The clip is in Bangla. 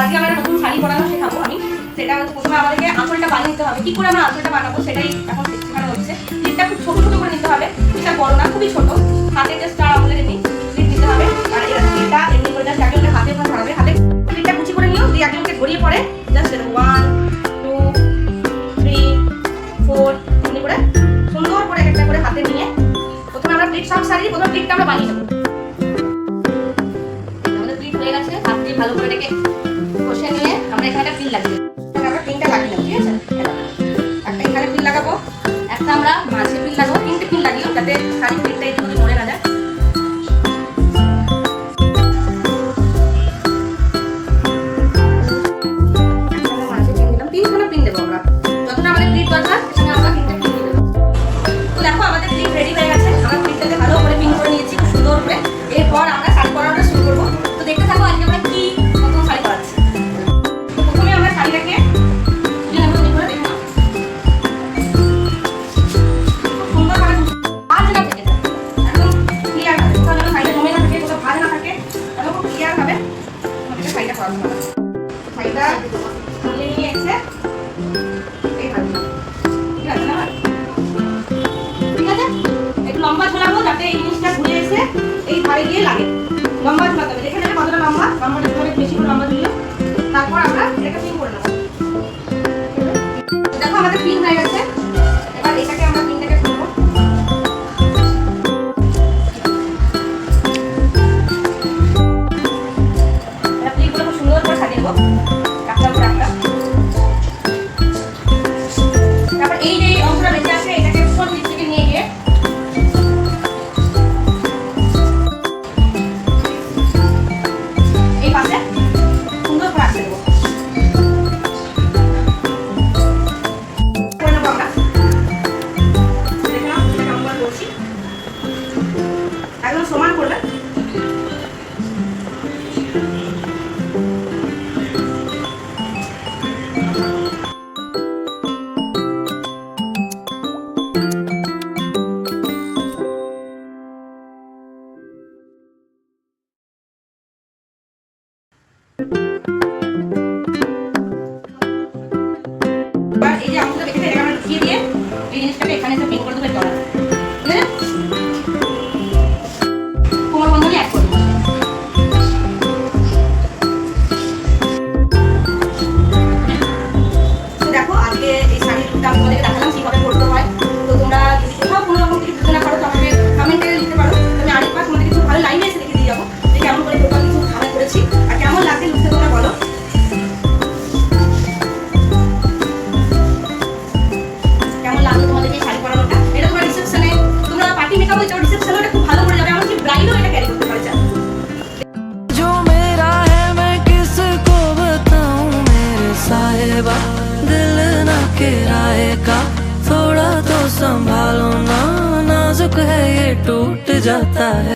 আজকে আমরা নতুন শাড়ি পরানো শেখাবো আমি। সেটা হচ্ছে প্রথমে আমাদেরকে আঁচলটা বানিয়ে নিতে হবে। কি করে আমরা আঁচলটা বানাবো সেটাই এখন শেখানো হচ্ছে। ক্লিপটা খুব ছোট ছোট করে নিতে হবে, এটা বড় না, খুবই ছোট। হাতে জাস্ট 4 আঙুলের এমনি ক্লিপ নিতে হবে। আর এই ক্লিপটা এমনি করে জাস্ট আগে হাতে উপর ধরাবে। হাতে ক্লিপটা কুচি করে নিও, দিয়ে আগে ঘুরিয়ে পরে জাস্ট 1 2 3 4 এমনি করে সুন্দর করে একটা করে হাতে নিয়ে প্রথমে আমরা ক্লিপ সব শাড়ি প্রথমে ক্লিপটা আমরা বানিয়ে নেব। আমাদের ক্লিপ হয়ে গেছে, হাত দিয়ে ভালো করে এটাকে কষে নিয়ে আমরা এখানে একটা পিন লাগিয়ে দেব। আমরা পিনটা লাগিয়ে নেব, ঠিক আছে? একটা এখানে পিন লাগাবো, একটা আমরা মাঝে পিন লাগাবো, 3টে পিন লাগিও যাতে শাড়ি পিনটা একটু নড়ে না যায়। মাঝে পিন দিলাম, 3খানা পিন দেবো আমরা। যতটা আমাদের ক্লিপ দরকার সেখানে আমরা 3টে পিন দিয়ে দেবো। তো দেখো আমাদের ক্লিপ রেডি হয়ে গেছে। আমরা ক্লিপটাকে ভালো করে পিন করে নিয়েছি খুব সুন্দর করে। এরপর আমরা শাড়ি পরানোটা শুরু করবো। তো দেখতে থাকো আজকে আমরা কি নতুন শাড়ি পরাচ্ছি। তো প্রথমে আমরা শাড়িটাকে লম্বা ঝোলাবো যাতে এই জিনিসটা ঘুরে এসে এই ধারে গিয়ে লাগে। লম্বা ঝোলাতে হবে, দেখে নেবে কতটা লম্বা, লম্বাটা ধরে বেশি করে লম্বা দিলে তারপর আমরা এটাকে পিন করে নেবো। দেখো আমাদের পিন হয়ে গেছে। এবার এটাকে আমরা পিনটাকে খুলবো। এটা পিনগুলো খুব সুন্দর করে সাজিয়ে নেবো একটা উপর একটা। তারপর এই যে অংশটা বেঁচে আছে এটাকে সব নিচ থেকে নিয়ে গিয়ে একদম সমান করবে। এই যে অংশটা দেখে এটা আমরা ঢুকিয়ে দিয়ে এই জিনিসটাকে এখানে এসে পিন করে দেবো। ঠিক আছে? কোমর বন্ধনী এক করবো। তো দেখো আজকে এই শাড়ির লুকটা আমি তোমাদেরকে দেখালাম কিভাবে করতে হয়। তো তোমরা যদি কোথাও কোনো রকম কিছু বুঝতে না পারো তো আমাকে কমেন্টে লিখতে পারো। আমি আরেকবার তোমাদের কিছু ভালো লাইভে এসে লিখে দিয়ে যাবো যে কেমন করে টোটাল কিছু আমি করেছি আর কেমন লাগছে লুকটা তোমরা বলো। কেমন লাগলো তোমাদেরকে শাড়ি পরানোটা? এটা তোমরা রিসেপশনে তোমরা পার্টি মেকআপ হয়েছে, রিসেপশনে এটা খুব ভালো করে যাবে। এমনকি ব্রাইডও এটা ক্যারি করতে পারে। जो मेरा है मैं किसको बताऊं मेरे साहिबा, दिल ना किराए का थोड़ा तो संभालो ना, नाजुक है ये टूट जाता है।